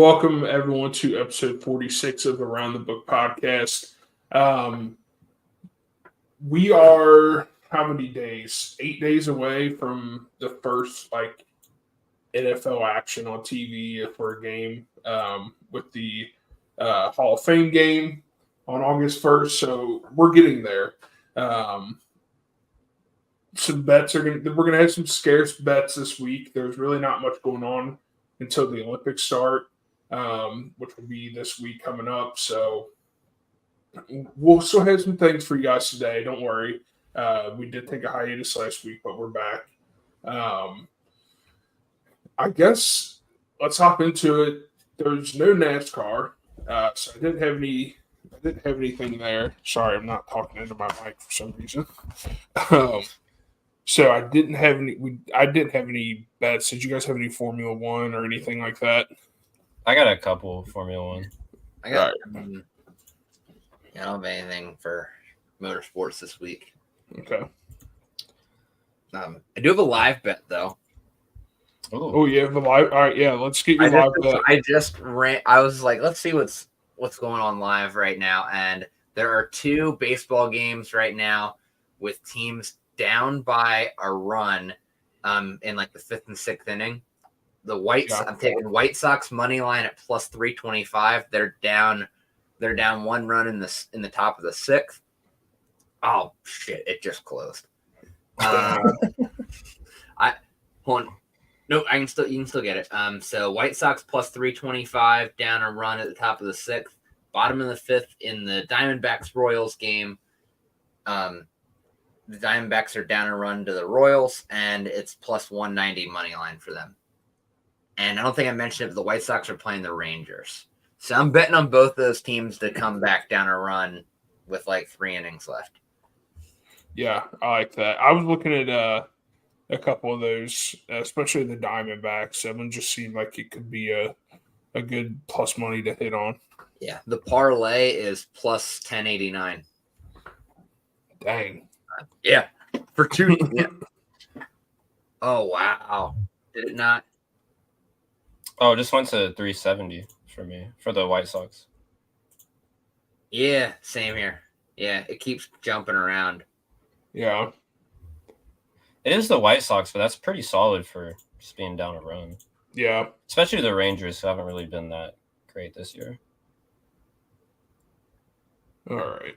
Welcome everyone to episode 46 of Around the Book podcast. We are how many days? 8 days away from the first NFL action on TV for a game with the Hall of Fame game on August 1st. So we're getting there. Some bets we're gonna have some scarce bets this week. There's really not much going on until the Olympics start, which will be this week coming up. So we'll still have some things for you guys today. Don't worry. We did take a hiatus last week, but we're back. I guess let's hop into it. There's no NASCAR, so I didn't have anything there. Sorry, I'm not talking into my mic for some reason. So I didn't have any bets. Did you guys have any Formula One or anything like that? I got a couple Formula One. I don't have anything for motorsports this week. Okay. I do have a live bet though. Oh, you have the live. All right, yeah. Let's get your live bet. I was like, let's see what's going on live right now, and there are two baseball games right now with teams down by a run, in like the fifth and sixth inning. I'm taking White Sox money line at plus 325. They're down one run in the top of the sixth. Oh shit! It just closed. You can still get it. So White Sox plus 325 down a run at the top of the sixth, bottom of the fifth in the Diamondbacks Royals game. The Diamondbacks are down a run to the Royals, and it's plus 190 money line for them. And I don't think I mentioned it, but the White Sox are playing the Rangers. So I'm betting on both those teams to come back down a run with like 3 innings left. Yeah, I like that. I was looking at a couple of those, especially the Diamondbacks. That one just seemed like it could be a good plus money to hit on. Yeah, the parlay is plus 1089. Dang. Yeah, for 2. Yeah. Oh, wow. Did it not? Oh, it just went to 370 for me, for the White Sox. Yeah, same here. Yeah, it keeps jumping around. Yeah. It is the White Sox, but that's pretty solid for just being down a run. Yeah. Especially the Rangers, who haven't really been that great this year. All right.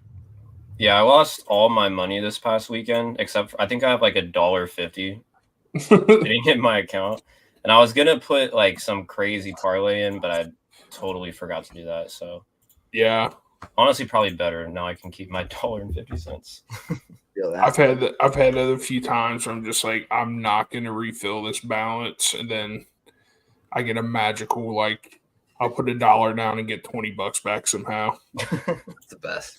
Yeah, I lost all my money this past weekend, except for, I think I have like $1.50 sitting in my account. And I was going to put like some crazy parlay in, but I totally forgot to do that. So, yeah. Honestly, probably better. Now I can keep my $1.50. I've had that a few times where I'm just like, I'm not going to refill this balance. And then I get a magical, like, I'll put $1 down and get $20 back somehow. That's the best.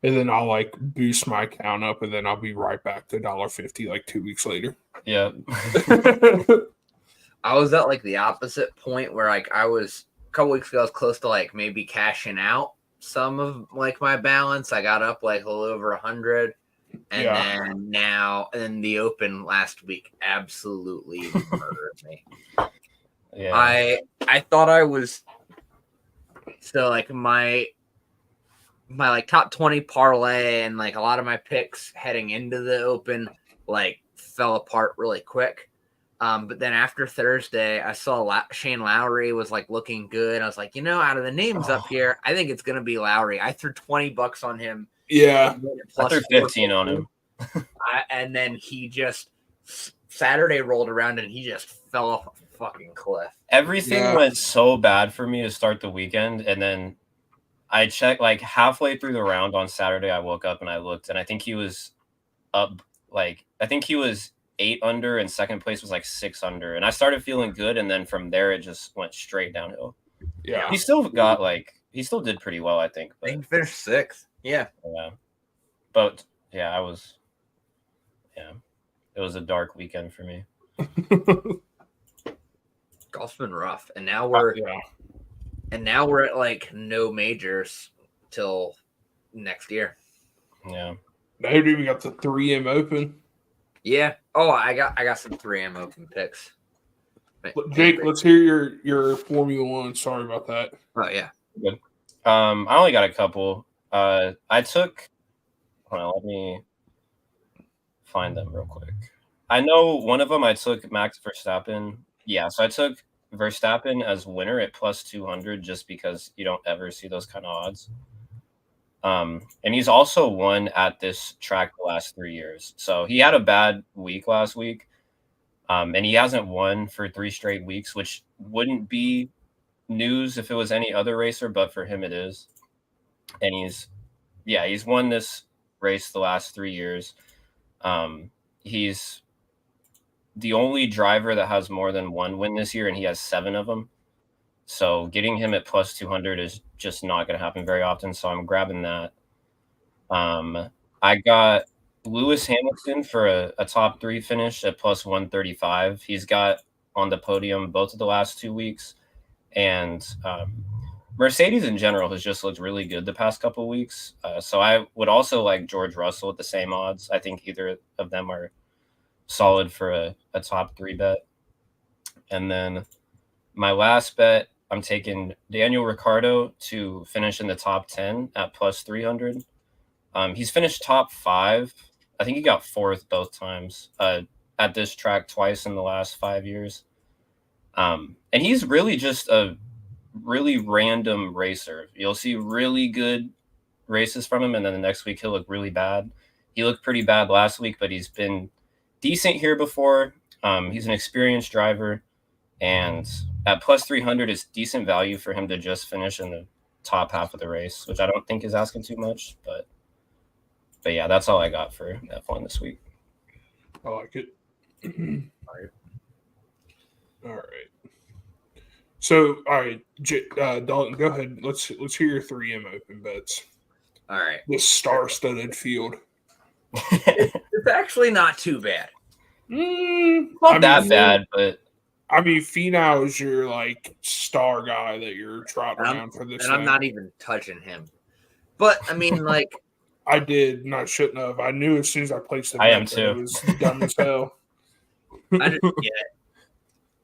And then I'll like boost my account up, and then I'll be right back to $1.50 like 2 weeks later. Yeah. I was at like the opposite point where like I was a couple weeks ago, I was close to like maybe cashing out some of like my balance. I got up like a little over 100, and then the Open last week absolutely murdered me. Yeah. I thought I was so like my like top 20 parlay and like a lot of my picks heading into the Open like fell apart really quick. But then after Thursday, I saw Shane Lowry was like looking good. I was like, out of the names up here, I think it's going to be Lowry. I threw $20 on him. Yeah. I threw 15 on him. And then he just Saturday rolled around and he just fell off a fucking cliff. Everything went so bad for me to start the weekend, and then I checked like halfway through the round on Saturday. I woke up and I looked, and I think he was up. I think he was 8 under, and second place was like 6 under. And I started feeling good, and then from there it just went straight downhill. Yeah, he still did pretty well, I think. But, he finished 6th. Yeah. But yeah, it was a dark weekend for me. Golf's been rough, and now we're at like no majors till next year. Yeah. Now we got the 3M Open. Yeah. Oh, I got some 3M Open picks. Jake, let's hear your Formula One. Sorry about that. Oh yeah. Good. I only got a couple. I took. Hold on, let me find them real quick. I know one of them I took Max Verstappen. Yeah, so I took Verstappen as winner at plus 200 just because you don't ever see those kind of odds. And he's also won at this track the last 3 years. So he had a bad week last week. And he hasn't won for 3 straight weeks, which wouldn't be news if it was any other racer, but for him it is. And he's won this race the last 3 years. He's the only driver that has more than one win this year, and he has 7 of them. So getting him at plus 200 is just not going to happen very often. So I'm grabbing that. I got Lewis Hamilton for a top 3 finish at plus 135. He's got on the podium both of the last 2 weeks. And Mercedes in general has just looked really good the past couple of weeks. So I would also like George Russell at the same odds. I think either of them are solid for a top 3 bet. And then my last bet, I'm taking Daniel Ricciardo to finish in the top 10 at plus 300. He's finished top 5. I think he got 4th both times at this track twice in the last 5 years. And he's really just a really random racer. You'll see really good races from him, and then the next week he'll look really bad. He looked pretty bad last week, but he's been decent here before. He's an experienced driver, and at plus 300 is decent value for him to just finish in the top half of the race, which I don't think is asking too much. But yeah, that's all I got for F1 this week. I like it. All right. So, all right, Dalton, go ahead. Let's hear your 3M open bets. All right. This star-studded field. It's actually not too bad. Not that bad, but I mean, Finau is your like star guy that you're trotting around for this. And I'm not even touching him. But I mean, like I did, and I shouldn't have. I knew as soon as I placed the bet I am that too. it was dumb as hell. I just get it.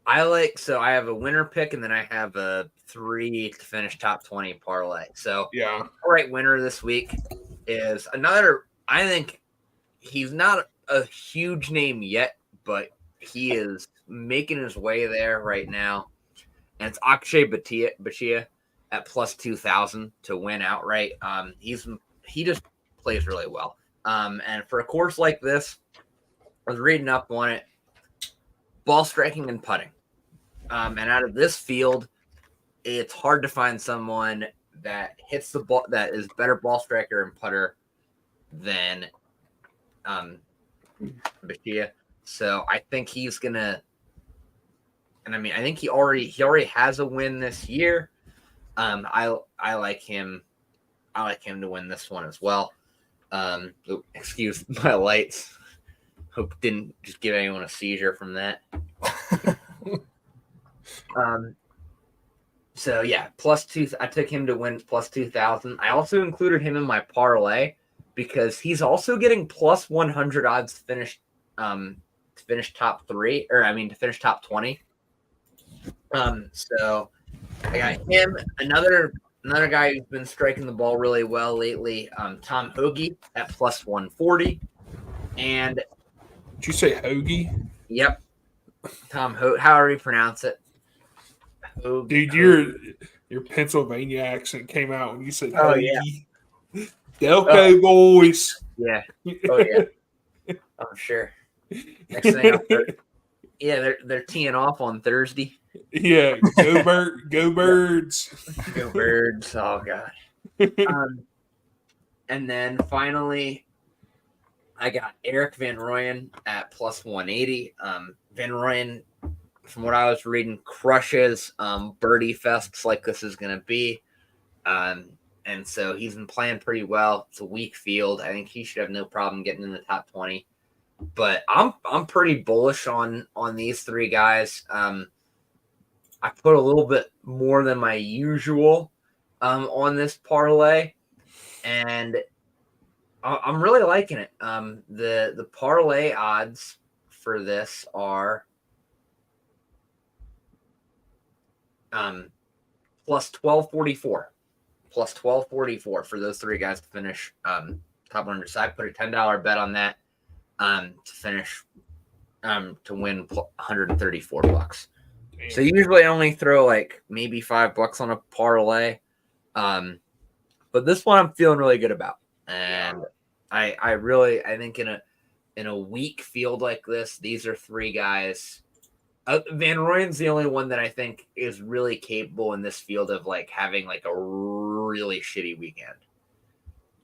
I have a winner pick, and then I have a 3 to finish top 20 parlay. So Yeah. all right, winner this week is another. I think he's not a huge name yet, but he is making his way there right now. And it's Akshay Bhatia at plus 2,000 to win outright. He just plays really well. And for a course like this, I was reading up on it. Ball striking and putting. And out of this field, it's hard to find someone that hits the ball that is better ball striker and putter than Bhatia. So I think he's gonna, and I mean I think he already has a win this year. I like him. I like him to win this one as well. Excuse my lights. Hope didn't just give anyone a seizure from that. So yeah, plus 2. I took him to win plus 2,000. I also included him in my parlay because he's also getting plus 100 odds to finish top 3, or I mean to finish top 20. So I got him. Another guy who's been striking the ball really well lately, Tom Hoagie at plus 140. And Did you say Hoagie? yep, Tom Hoagie, however you pronounce it. Dude, your Pennsylvania accent came out when you said Oh, Hoagie. Delco boys. Yeah. Oh yeah. I'm sure. Next thing they're teeing off on Thursday. Yeah, go birds. Go birds. Oh god. And then finally I got Eric Van Rooyen at plus 180. Van Rooyen, from what I was reading, crushes birdie fests like this is going to be. And so he's been playing pretty well. It's a weak field. I think he should have no problem getting in the top 20. But I'm pretty bullish on these 3 guys. I put a little bit more than my usual on this parlay, and I'm really liking it. The parlay odds for this are plus 1244. Plus 1244 for those three guys to finish top 100. So I put a $10 bet on that to finish to win $134. Damn. So usually I only throw like maybe $5 on a parlay. But this one I'm feeling really good about. And I think in a weak field like this, these are three guys. Van Rooyen's the only one that I think is really capable in this field of like having like a really shitty weekend.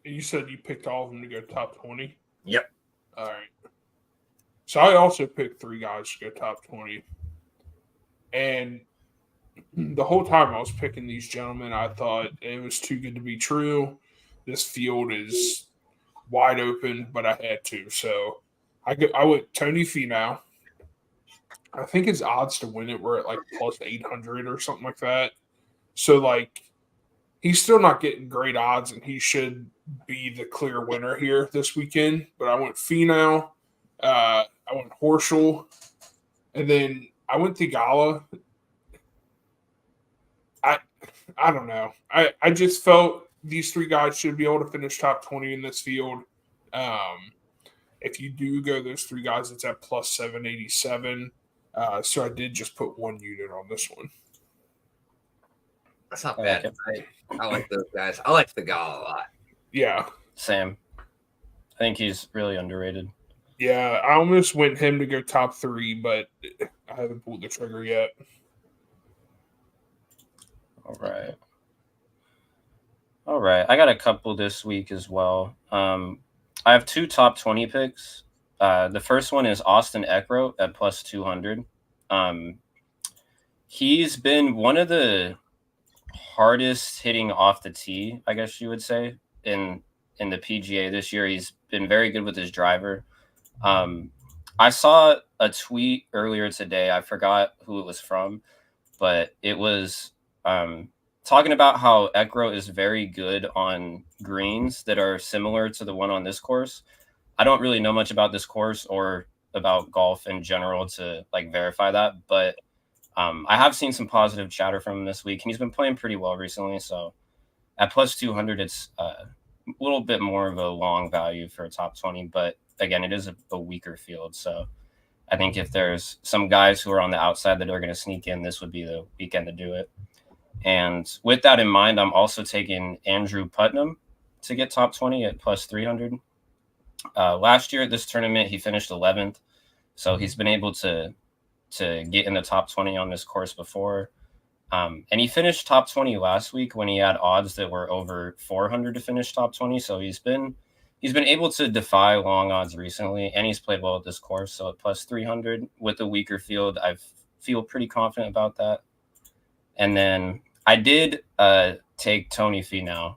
You said you picked all of them to go top 20? Yep. All right. So I also picked three guys to go top 20. And the whole time I was picking these gentlemen, I thought it was too good to be true. This field is wide open, but I had to. So I went Tony Finau. I think his odds to win it were at like plus 800 or something like that. So, like, he's still not getting great odds, and he should be the clear winner here this weekend. But I went Finau. I went Horschel. And then I went Theegala. I don't know. I just felt these three guys should be able to finish top 20 in this field. If you do go those three guys, it's at plus 787. So I did just put one unit on this one. That's not bad. I like those guys. I like Theegala a lot. Yeah. Same. I think he's really underrated. Yeah, I almost went him to go top 3, but I haven't pulled the trigger yet. All right. I got a couple this week as well. I have 2 top 20 picks. The first one is Austin Eckroat at plus 200. He's been one of the hardest hitting off the tee, I guess you would say, in the PGA this year. He's been very good with his driver. I saw a tweet earlier today. I forgot who it was from, but it was talking about how Eckroat is very good on greens that are similar to the one on this course. I don't really know much about this course or about golf in general to like verify that, but I have seen some positive chatter from him this week, and he's been playing pretty well recently. So at plus 200, it's a little bit more of a long value for a top 20, but again, it is a weaker field. So I think if there's some guys who are on the outside that are going to sneak in, this would be the weekend to do it. And with that in mind, I'm also taking Andrew Putnam to get top 20 at plus 300. Last year at this tournament, he finished 11th. So he's been able to get in the top 20 on this course before. And he finished top 20 last week when he had odds that were over 400 to finish top 20. So he's been able to defy long odds recently, and he's played well at this course. So at plus 300 with a weaker field, I feel pretty confident about that. And then I did take Tony Finau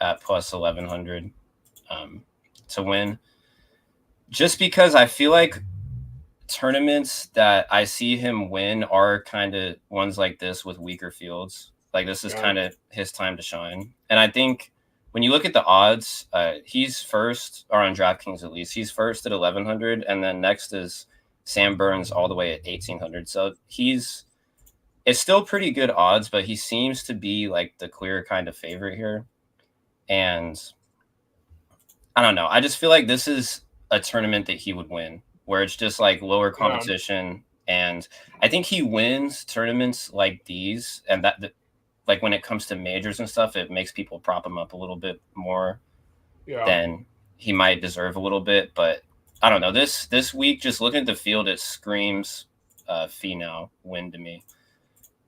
at plus 1100 to win, just because I feel like tournaments that I see him win are kind of ones like this with weaker fields. Like this is kind of his time to shine. And I think when you look at the odds, he's first, or on DraftKings at least, he's first at 1100, and then next is Sam Burns all the way at 1800. So it's still pretty good odds, but he seems to be like the clear kind of favorite here. And I don't know. I just feel like this is a tournament that he would win, where it's just like lower competition. Yeah. And I think he wins tournaments like these, and that like when it comes to majors and stuff, it makes people prop him up a little bit more than he might deserve a little bit. But I don't know. This week, just looking at the field, it screams Finau win to me,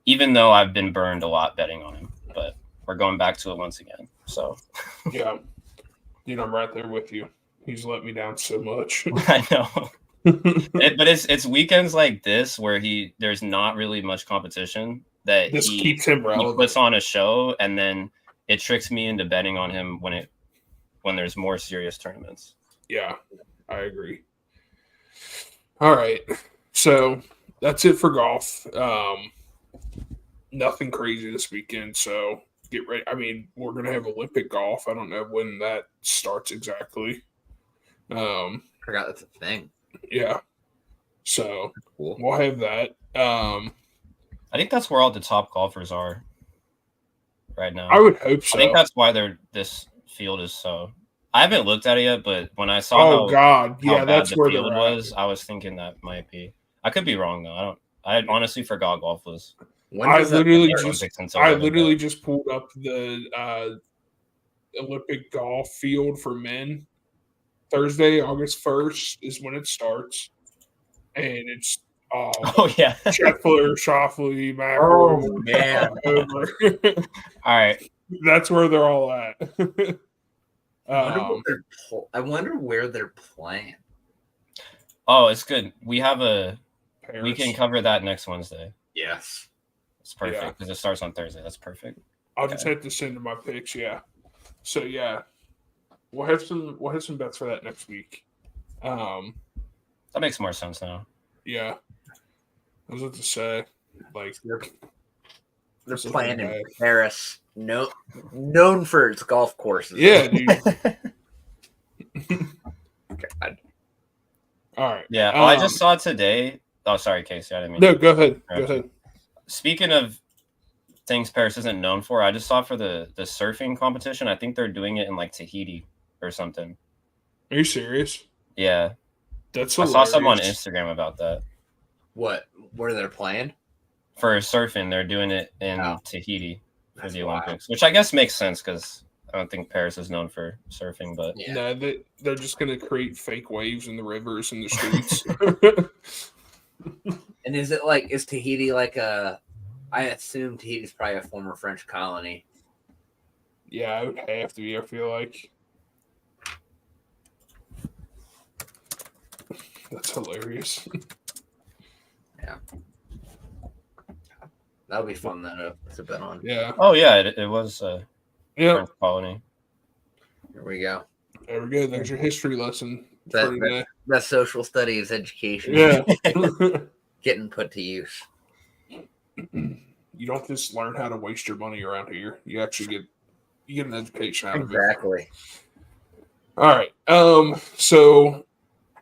even though I've been burned a lot betting on him. But we're going back to it once again. So yeah, dude, I'm right there with you. He's let me down so much. I know. But it's weekends like this where there's not really much competition that this keeps him relevant. He puts on a show, and then it tricks me into betting on him when there's more serious tournaments. Yeah, I agree. All right, so that's it for golf. Nothing crazy this weekend, so get ready. I mean, we're gonna have Olympic golf. I don't know when that starts exactly. Forgot that's a thing. Yeah. So cool. We'll have that. I I think that's where all the top golfers are right now. I would hope so. I think that's why this field is so. I haven't looked at it yet, but when I saw how God, yeah, bad that's the where field they're was, at. I was thinking that might be. I could be wrong though. I honestly forgot golf was. When I does that literally start? just pulled up the Olympic golf field for men. Thursday, August 1st is when it starts, and it's Oh yeah. Scheffler, Schauffele, Oh McIlroy, man, over. All right. That's where they're all at. I wonder where they're playing. Oh, it's good. We have Paris. we can cover that next Wednesday. Yes, It's perfect because it starts on Thursday. That's perfect. I'll just have to send them my picks. Yeah. So yeah, we'll have some bets for that next week. That makes more sense now. Yeah. I was about to say, like, they're this is playing bad. in Paris. Known for its golf courses. Yeah, dude. God. All right. Yeah. Oh, I just saw today. Oh, sorry, Casey. I didn't mean. No, go ahead. Okay. Go ahead. Speaking of things Paris isn't known for, I just saw for the surfing competition. I think they're doing it in like Tahiti or something. Are you serious? Yeah. That's I hilarious. saw something on Instagram about that. What? Where they're playing? For surfing, they're doing it in Oh. Tahiti for That's the wild. Olympics, which I guess makes sense because I don't think Paris is known for surfing, but Yeah. No, they're just going to create fake waves in the rivers and the streets. And is Tahiti like a? I assume Tahiti's probably a former French colony. Yeah, it would have to be, I feel like. That's hilarious. Yeah. That would be fun to bet on. Yeah. oh yeah, it was a Yeah. French colony. Here we go. There we go. There's your history lesson for That- today. That's social studies education. Yeah. Getting put to use. You don't just learn how to waste your money around here. You actually get an education out of it. Exactly. All right. So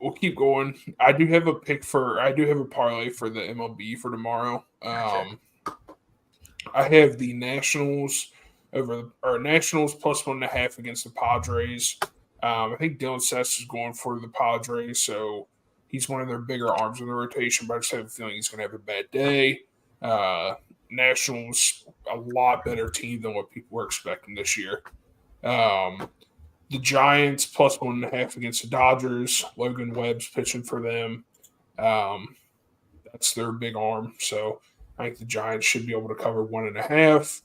we'll keep going. I do have a parlay for the MLB for tomorrow. I have the Nationals Nationals plus 1.5 against the Padres. I think Dylan Cess is going for the Padres, so he's one of their bigger arms in the rotation, but I just have a feeling he's going to have a bad day. Nationals, a lot better team than what people were expecting this year. The Giants plus 1.5 against the Dodgers. Logan Webb's pitching for them. That's their big arm, so I think the Giants should be able to cover 1.5.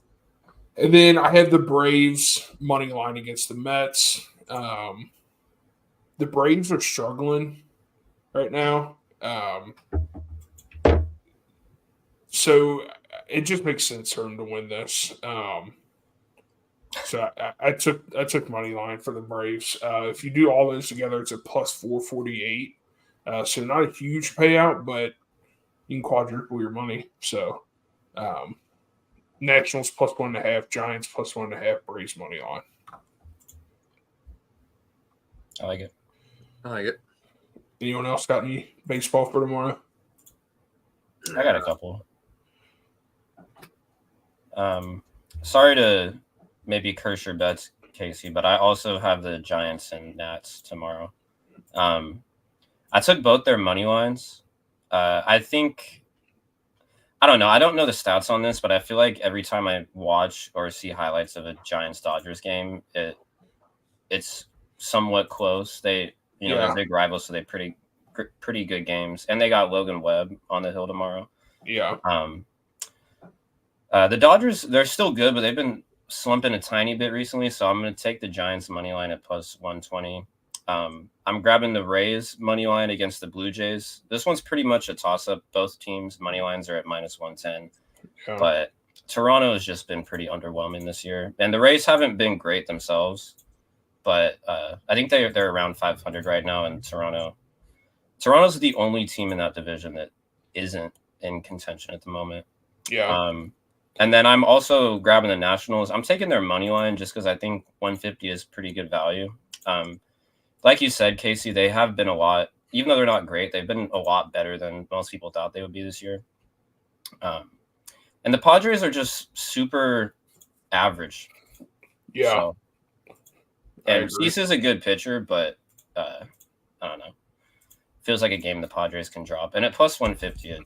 And then I have the Braves money line against the Mets. The Braves are struggling right now. So it just makes sense for them to win this. So I took money line for the Braves. If you do all those together, it's a plus 448. So not a huge payout, but you can quadruple your money. So Nationals plus 1.5, Giants plus 1.5, Braves money line. I like it. I like it. Anyone else got any baseball for tomorrow? I got a couple. Sorry to maybe curse your bets, Casey, but I also have the Giants and Nats tomorrow. I took both their money lines. I think, I don't know. I don't know the stats on this, but I feel like every time I watch or see highlights of a Giants-Dodgers game, it's somewhat close. They're big rivals, so they pretty good games, and they got Logan Webb on the hill tomorrow. Yeah. The Dodgers, they're still good, but they've been slumping a tiny bit recently, so I'm going to take the Giants money line at plus 120. I'm grabbing the Rays money line against the Blue Jays. This one's pretty much a toss-up. Both teams' money lines are at minus 110, but Toronto has just been pretty underwhelming this year, and the Rays haven't been great themselves, but I think they're around 500 right now, and Toronto's the only team in that division that isn't in contention at the moment. Yeah. And then I'm also grabbing the Nationals. I'm taking their money line just because I think 150 is pretty good value. Like you said, Casey, they have been even though they're not great, they've been a lot better than most people thought they would be this year. And the Padres are just super average. Yeah. So, I and agree. Cease is a good pitcher, but I don't know. Feels like a game the Padres can drop. And at plus 150, it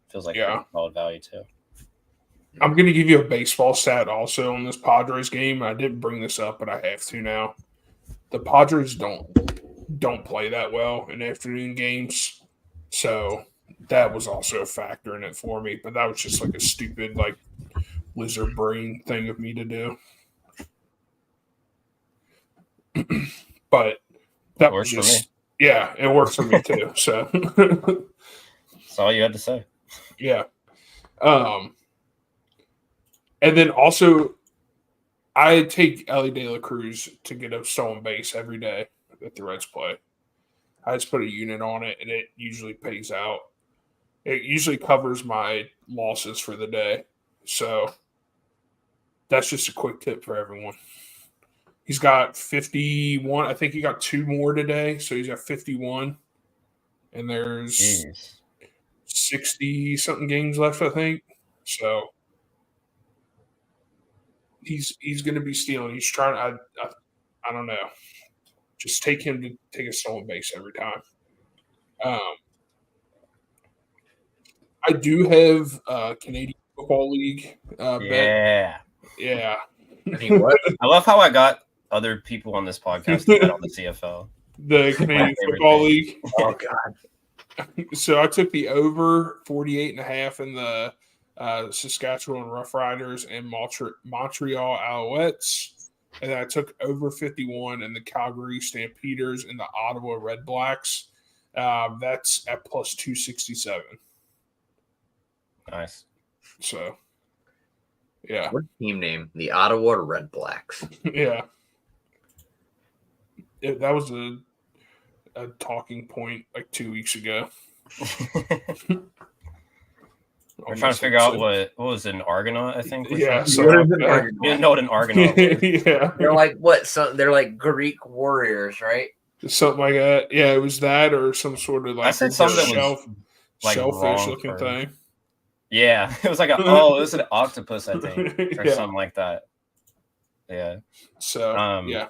feels like pretty solid value too. I'm going to give you a baseball stat also on this Padres game. I didn't bring this up, but I have to now. The Padres don't play that well in afternoon games, so that was also a factor in it for me. But that was just like a stupid like lizard brain thing of me to do. But that was Works for just me. yeah, it works for me too. So That's all you had to say. yeah. And then also, I take Ellie De La Cruz to get a stolen base every day that the Reds play. I just put a unit on it, and it usually pays out. It usually covers my losses for the day. So that's just a quick tip for everyone. He's got 51. I think he got 2 more today, so he's got 51. And there's 60-something games left, I think. So he's going to be stealing. He's trying. I don't know. Just take him to take a stolen base every time. I do have Canadian Football League bet. Yeah. I love how I got other people on this podcast to bet on the CFL. The Canadian Football League. Oh God. So I took the over 48.5 in the Saskatchewan Roughriders and Montreal Alouettes. And then I took over 51 in the Calgary Stampeders and the Ottawa Red Blacks. That's at plus 267. Nice. So, yeah. What team name? The Ottawa Red Blacks. Yeah. That was a talking point like 2 weeks ago. We're trying to figure out what was an Argonaut, I think. Yeah. So you didn't know what an Argonaut was. Yeah. They're like what? So they're like Greek warriors, right? Something like that. Yeah, it was that or some sort of like I said something that was like shellfish looking thing. Yeah. It was like it was an octopus, I think, or something like that. Yeah. So yeah.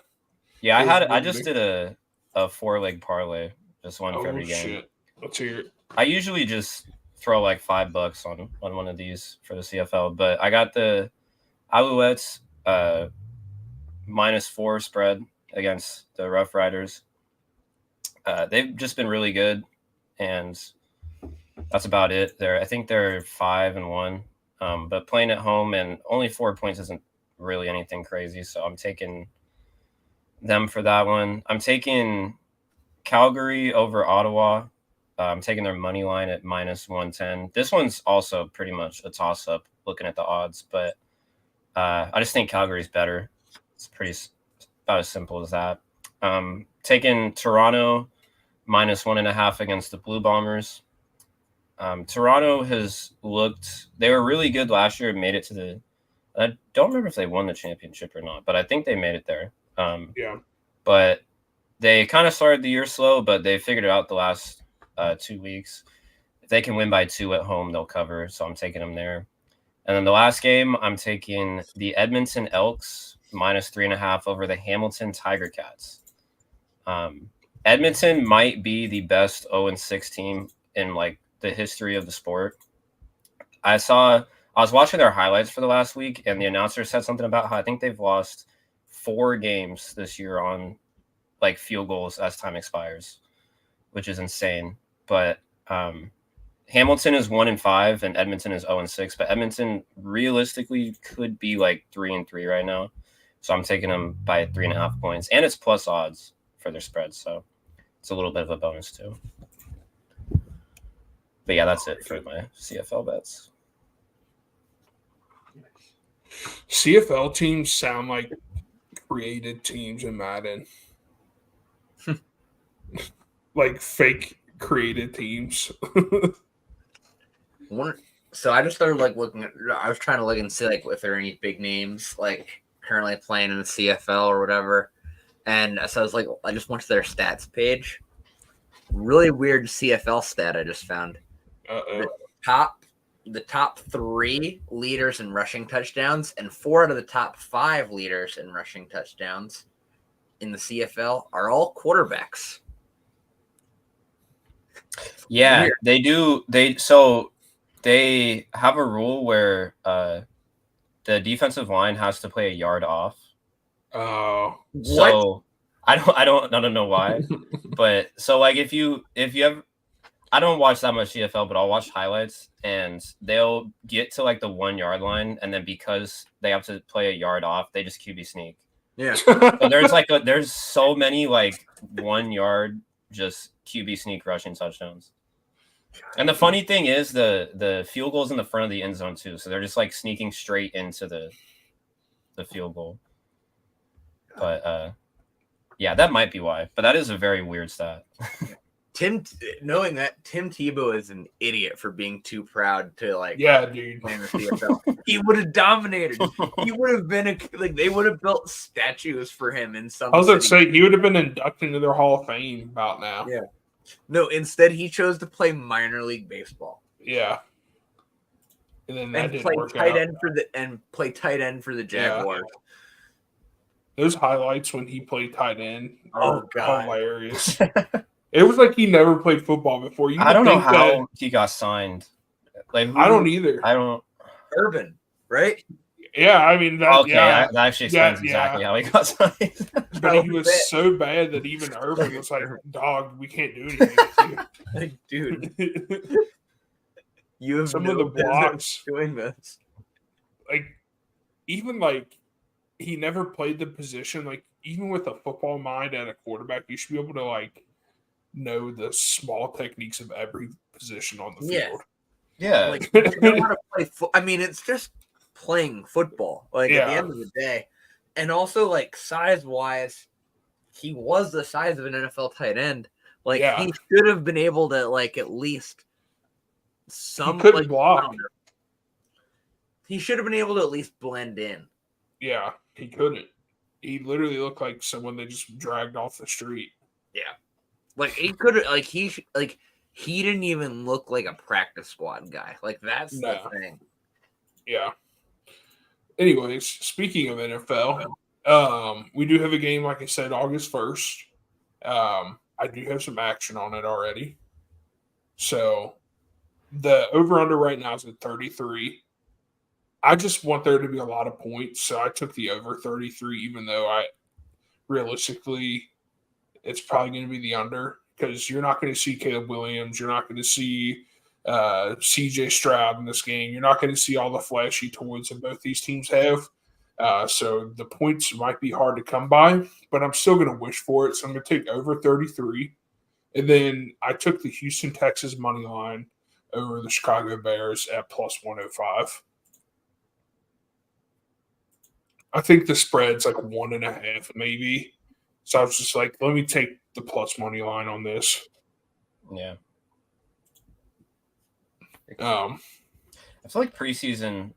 Yeah, I just did a 4-leg parlay, just one for every game. Shit. Let's hear it. I usually just throw like $5 on one of these for the CFL, but I got the Alouettes -4 spread against the Rough Riders. They've just been really good, and that's about it. I think they're 5-1, but playing at home and only 4 points isn't really anything crazy. So I'm taking them for that one. I'm taking Calgary over Ottawa. I'm taking their money line at -110. This one's also pretty much a toss-up looking at the odds, but I just think Calgary's better. It's about as simple as that. Taking Toronto -1.5 against the Blue Bombers. Toronto has they were really good last year and made it to I don't remember if they won the championship or not, but I think they made it there. Yeah. But they kind of started the year slow, but they figured it out the last 2 weeks. If they can win by 2 at home, they'll cover. So I'm taking them there. And then the last game, I'm taking the Edmonton Elks -3.5 over the Hamilton Tiger Cats. Edmonton might be the best 0-6 team in like the history of the sport. I was watching their highlights for the last week, and the announcer said something about how I think they've lost 4 games this year on like field goals as time expires, which is insane. But Hamilton is 1-5 and Edmonton is 0-6, but Edmonton realistically could be like 3-3 right now. So I'm taking them by 3.5 points, and it's plus odds for their spread. So it's a little bit of a bonus too. But yeah, that's it for my CFL bets. CFL teams sound like created teams in Madden. Like fake created teams. So I just started like looking at. I was trying to look and see like if there are any big names like currently playing in the CFL or whatever. And so I was like, I just went to their stats page. Really weird CFL stat I just found. Uh-oh. The top the top 3 leaders in rushing touchdowns and 4 out of the top 5 leaders in rushing touchdowns in the CFL are all quarterbacks. Yeah, Weird. they do. They have a rule where the defensive line has to play a yard off. Oh, So I don't know why, but so like if you have, I don't watch that much CFL, but I'll watch highlights, and they'll get to like the 1 yard line, and then because they have to play a yard off, they just QB sneak. Yeah. So there's so many like 1 yard just QB sneak rushing touchdowns. And the funny thing is the field goal's in the front of the end zone too, so they're just like sneaking straight into the field goal. But yeah, that might be why. But that is a very weird stat. Knowing that Tim Tebow is an idiot for being too proud to like yeah, dude. play in the CFL. He would have dominated. He would have been they would have built statues for him in some. I was going to city. say he would have been inducted into their Hall of Fame about now. Yeah. No, instead he chose to play minor league baseball. Yeah. And then that And didn't play work tight out. end for the Jaguars. Those highlights when he played tight end are Oh, God. hilarious. It was like he never played football before. I don't know how he got signed. Like I don't either. I don't. Urban, right? Yeah, I mean that. Okay, Yeah, that actually explains exactly how he got signed. but he was so bad that even Urban was like, "Dog, we can't do anything with Like, dude, you." you have Some no of the business blocks, doing this. like even like he never played the position. Like even with a football mind at a quarterback, you should be able to like know the small techniques of every position on the field. Yeah, Like, you know how to play I mean, it's just playing football. Like at the end of the day, and also like size wise, he was the size of an NFL tight end. Like he should have been able to like at least some he couldn't like, block. He should have been able to at least blend in. Yeah, he couldn't. He literally looked like someone they just dragged off the street. Yeah, like he could like he didn't even look like a practice squad guy. Like that's the thing. Yeah. Anyways, speaking of NFL, we do have a game, like I said, August 1st. I do have some action on it already. So the over-under right now is at 33. I just want there to be a lot of points, so I took the over 33, even though realistically, it's probably going to be the under because you're not going to see Caleb Williams. You're not going to see CJ Stroud in this game. You're not going to see all the flashy toys that both these teams have. So the points might be hard to come by, but I'm still going to wish for it. So I'm going to take over 33. And then I took the Houston Texans money line over the Chicago Bears at plus 105. I think the spread's like 1.5 maybe. So I was just like, let me take the plus money line on this. Yeah. I feel like preseason,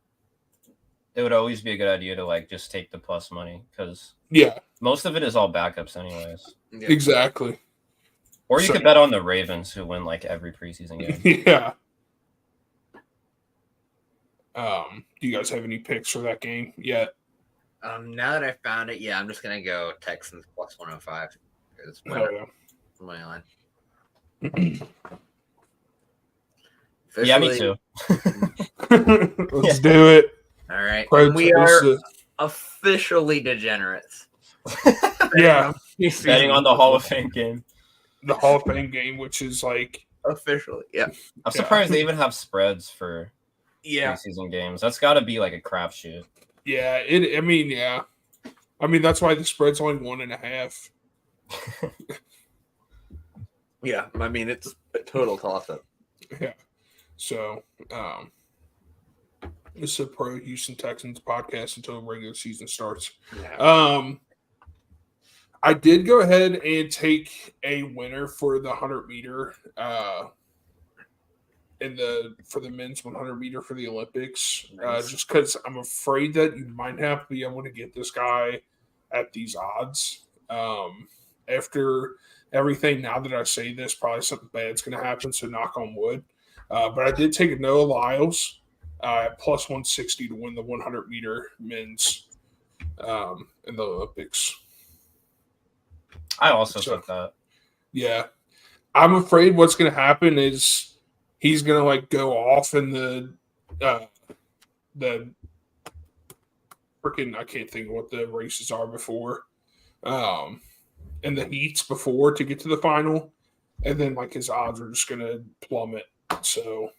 it would always be a good idea to like just take the plus money because most of it is all backups anyways. Yeah. Exactly. Or you could bet on the Ravens who win like every preseason game. Yeah. Do you guys have any picks for that game yet? Now that I found it, I'm just gonna go Texans plus 105. Money line. Yeah, me too. Let's do it. All right. And we are officially degenerates. Yeah. Betting on the Hall of Fame game. The Hall of Fame game, which is like officially, I'm surprised they even have spreads for preseason games. That's got to be like a crapshoot. Yeah, I mean, that's why the spread's only 1.5. Yeah, I mean, it's a total toss-up. Yeah. So, it's a pro Houston Texans podcast until the regular season starts. Yeah. I did go ahead and take a winner for the 100-meter for the men's 100-meter for the Olympics, just because I'm afraid that you might have to be able to get this guy at these odds. After everything, now that I say this, probably something bad's going to happen, so knock on wood. But I did take Noah Lyles at plus 160 to win the 100 meter men's in the Olympics. I also took that. Yeah. I'm afraid what's going to happen is he's going to like go off in the freaking, I can't think of what the races are before, and the heats before to get to the final. And then like his odds are just going to plummet. So,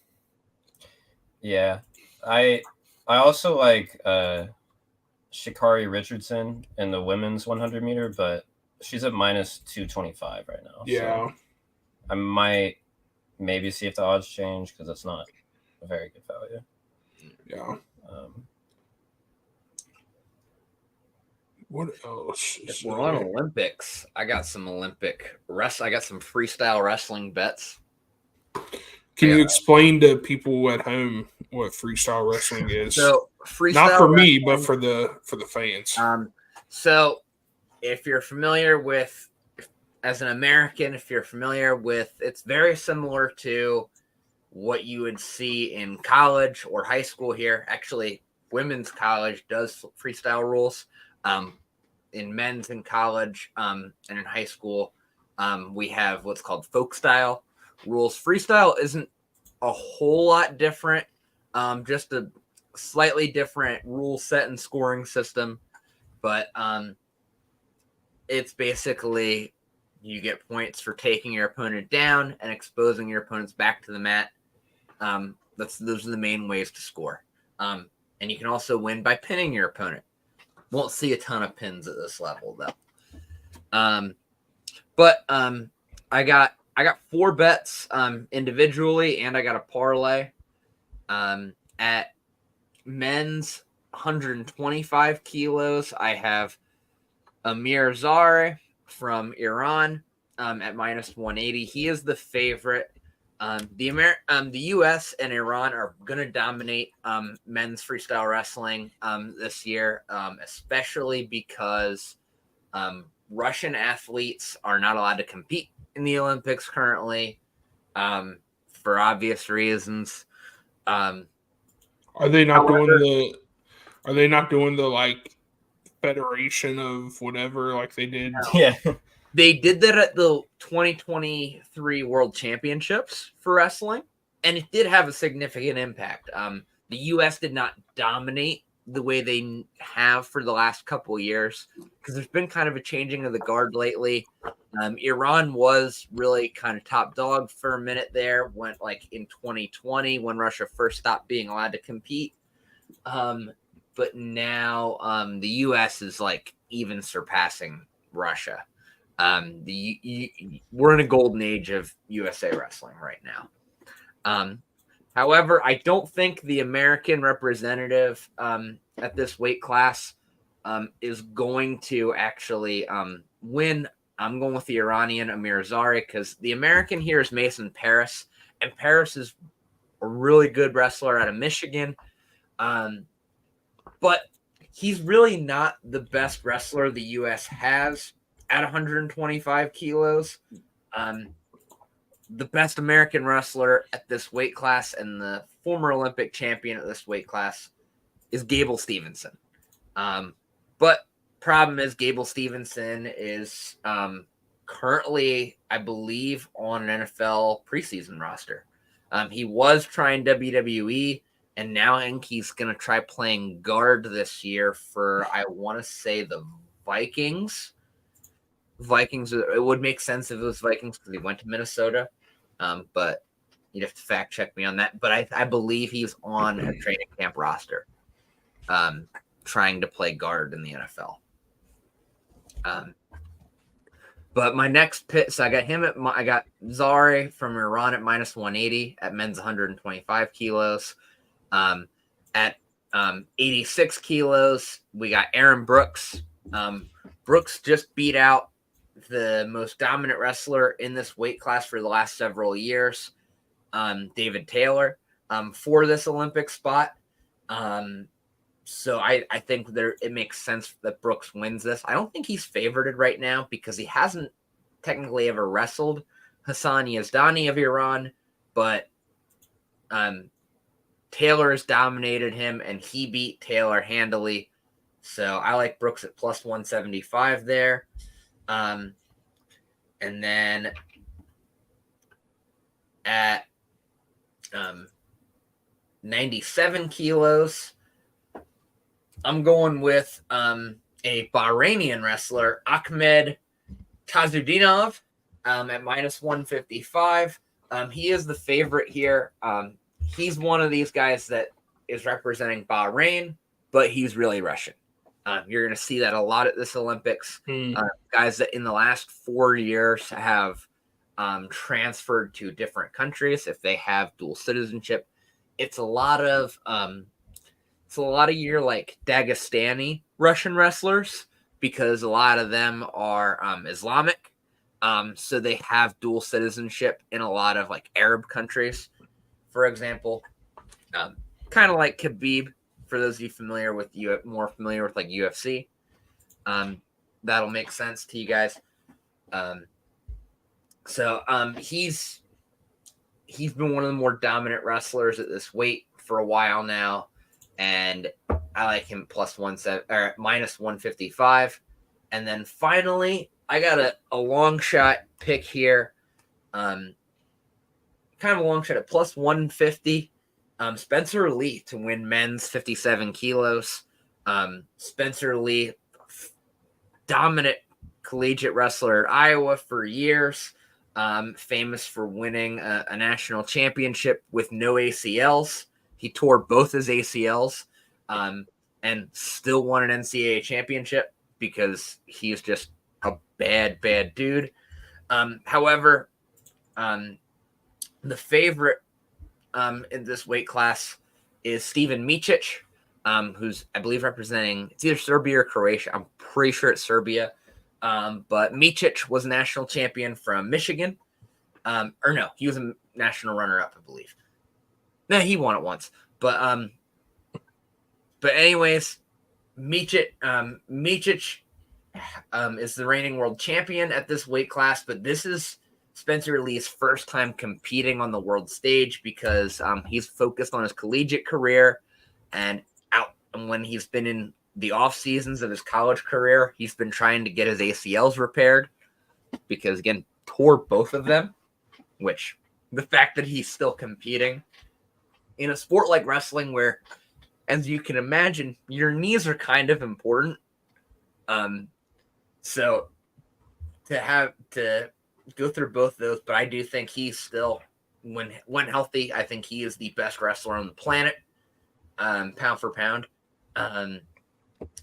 yeah, I also like Sha'Carri Richardson in the women's 100 meter, but she's at minus 225 right now. Yeah. So I might maybe see if the odds change because it's not a very good value. Yeah. What else? If we're on Olympics, I got some I got some freestyle wrestling bets. Can you explain to people at home what freestyle wrestling is? So freestyle, not for me, but for the fans. So if you're familiar with, as an American, if you're familiar with, it's very similar to what you would see in college or high school here. Actually, women's college does freestyle rules. In men's in college and in high school, we have what's called folk style rules. Freestyle isn't a whole lot different, just a slightly different rule set and scoring system. But it's basically you get points for taking your opponent down and exposing your opponent's back to the mat. Those are the main ways to score. And you can also win by pinning your opponent. Won't see a ton of pins at this level though. But I got 4 bets individually, and I got a parlay at men's 125 kilos. I have Amir Zari from Iran at minus 180. He is the favorite. The U.S. and Iran are going to dominate men's freestyle wrestling this year, especially because Russian athletes are not allowed to compete in the Olympics currently for obvious reasons. Are they not doing the like federation of whatever like they did? Yeah. They did that at the 2023 World Championships for wrestling, and it did have a significant impact. The U.S. did not dominate the way they have for the last couple of years because there's been kind of a changing of the guard lately. Iran was really kind of top dog for a minute there, went like in 2020 when Russia first stopped being allowed to compete. But now the U.S. is like even surpassing Russia. We're in a golden age of USA wrestling right now. However, I don't think the American representative at this weight class is going to actually win. I'm going with the Iranian Amir Zari because the American here is Mason Paris, and Paris is a really good wrestler out of Michigan. But he's really not the best wrestler the U.S. has at 125 kilos. The best American wrestler at this weight class and the former Olympic champion at this weight class is Gable Stevenson. But problem is Gable Stevenson is currently, I believe, on an NFL preseason roster. He was trying WWE, and now I think he's going to try playing guard this year for, I want to say, the Vikings. It would make sense if it was Vikings because he went to Minnesota. But you'd have to fact check me on that. But I believe he's on a training camp roster trying to play guard in the NFL. But my next pick, so I got him I got Zari from Iran at minus 180 at men's 125 kilos. At 86 kilos, we got Aaron Brooks. Brooks just beat out the most dominant wrestler in this weight class for the last several years, David Taylor, for this Olympic spot. So I think it makes sense that Brooks wins this. I don't think he's favorited right now because he hasn't technically ever wrestled Hassan Yazdani of Iran, but Taylor has dominated him, and he beat Taylor handily. So I like Brooks at plus 175 there. And then at 97 kilos, I'm going with a Bahrainian wrestler, Ahmed Tazudinov, at minus 155. He is the favorite here. He's one of these guys that is representing Bahrain, but he's really Russian. You're going to see that a lot at this Olympics. Guys that in the last 4 years have transferred to different countries if they have dual citizenship. It's a lot of your like Dagestani Russian wrestlers because a lot of them are Islamic. So they have dual citizenship in a lot of like Arab countries, for example. Kind of like Khabib, for those of you more familiar with like UFC. That'll make sense to you guys. So he's been one of the more dominant wrestlers at this weight for a while now, and I like him minus 155. And then finally, I got a long shot pick here. Kind of a long shot at plus 150. Spencer Lee to win men's 57 kilos. Spencer Lee, dominant collegiate wrestler at Iowa for years. Famous for winning a national championship with no ACLs. He tore both his ACLs and still won an NCAA championship because he is just a bad dude. However, the favorite in this weight class is Steven Micic, who's, I believe, representing, it's either Serbia or Croatia. I'm pretty sure it's Serbia. But Micic was a national champion from Michigan. Or no, he was a national runner-up, I believe. No, he won it once. But anyways, Micic is the reigning world champion at this weight class, but this is Spencer Lee's first time competing on the world stage because he's focused on his collegiate career and when he's been in the off seasons of his college career, he's been trying to get his ACLs repaired because, again, tore both of them, which the fact that he's still competing in a sport like wrestling where, as you can imagine, your knees are kind of important. So to go through both those, but I do think he's still, when healthy, I think he is the best wrestler on the planet, pound for pound.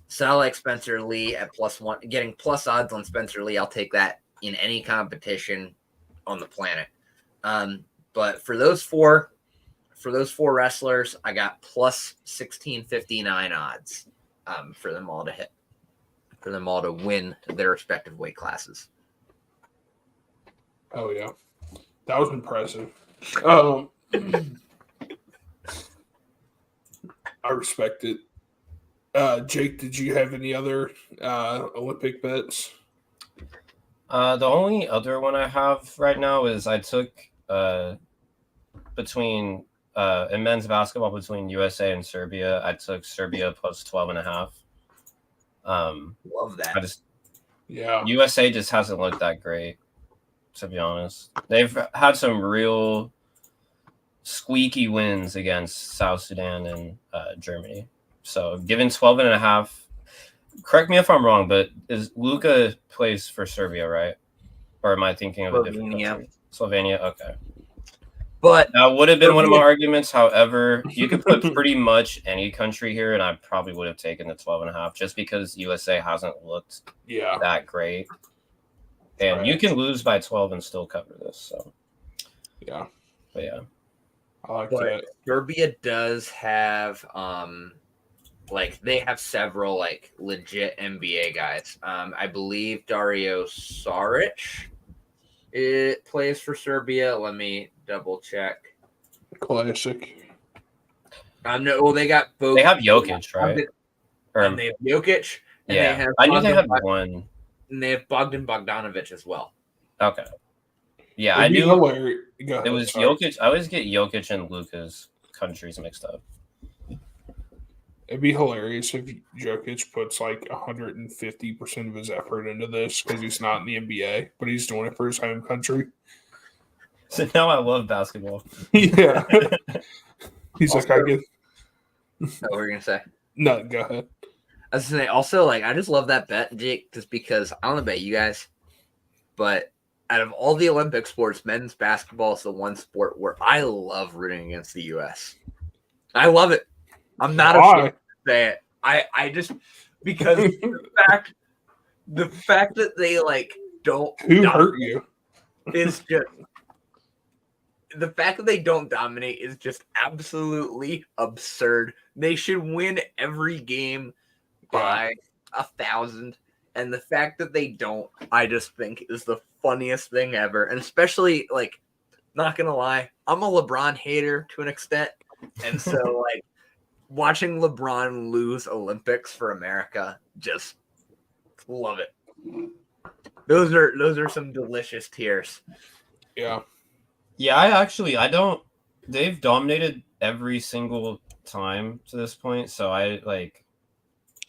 So I like Spencer Lee at +1, getting plus odds on Spencer Lee. I'll take that in any competition on the planet. But for those four wrestlers, I got plus 1659 odds for them all to hit, for them all to win their respective weight classes. Oh yeah, that was impressive. I respect it. Jake, did you have any other Olympic bets? The only other one I have right now is I took between in men's basketball between USA and Serbia. I took Serbia plus 12.5. Love that. USA just hasn't looked that great, to be honest. They've had some real squeaky wins against South Sudan and Germany. So given 12.5, correct me if I'm wrong, but is Luka plays for Serbia, right? Or am I thinking of a different country? Slovenia, okay. But that would have been one of my arguments. However, you could put pretty much any country here, and I probably would have taken the 12.5 just because USA hasn't looked that great. And you can lose by 12 and still cover this. So yeah. But yeah. I like that. Serbia does have they have several like legit NBA guys. I believe Dario Saric plays for Serbia. Let me double check. Classic. No, well, they got both. They have Jokic, right? And they have Jokic. And yeah, they have I knew they had one. And they have Bogdan Bogdanovic as well. Okay. Yeah, It'd I be knew hilarious. Go ahead, it was sorry. Jokic. I always get Jokic and Luka's countries mixed up. It'd be hilarious if Jokic puts like 150% of his effort into this because he's not in the NBA, but he's doing it for his home country. So now I love basketball. Yeah. He's Also- like, I get. What were you gonna say? No, go ahead. I was gonna say also like I just love that bet, Jake, just because I don't know about you guys, but out of all the Olympic sports, men's basketball is the one sport where I love rooting against the US. I love it. I'm not ashamed to say it. I just because the fact that they like don't Who hurt you? is just the fact that they don't dominate is just absolutely absurd. They should win every game by 1,000. And the fact that they don't, I just think is the funniest thing ever. And especially, like, not gonna lie, I'm a LeBron hater to an extent. And so, like, watching LeBron lose Olympics for America, just love it. Those are some delicious tears. Yeah. Yeah, I don't. They've dominated every single time to this point. So I like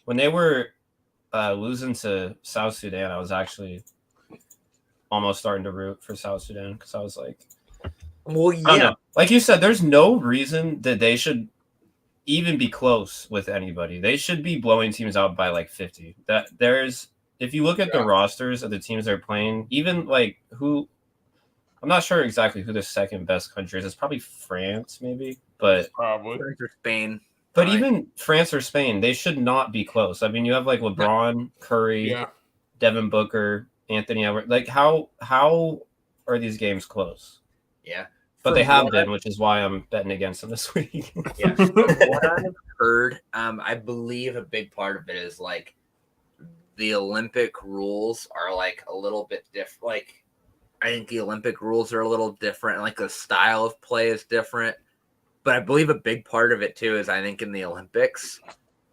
when they were losing to South Sudan, I was actually almost starting to root for South Sudan because I was like, Well, I don't yeah, know. Like you said, there's no reason that they should even be close with anybody. They should be blowing teams out by like 50. That there's if you look at the rosters of the teams they're playing, even like who I'm not sure exactly who the second best country is. It's probably France, maybe, but Probably. France or Spain. But Right. even France or Spain, they should not be close. I mean, you have like LeBron, Curry, Yeah. Devin Booker, Anthony Edwards. Like, how are these games close? Yeah. But From they have what been, which is why I'm betting against them this week. Yeah, from what I've heard, I believe a big part of it is like the Olympic rules are like a little bit different. Like, I think the Olympic rules are a little different. Like the style of play is different. But I believe a big part of it too is I think in the Olympics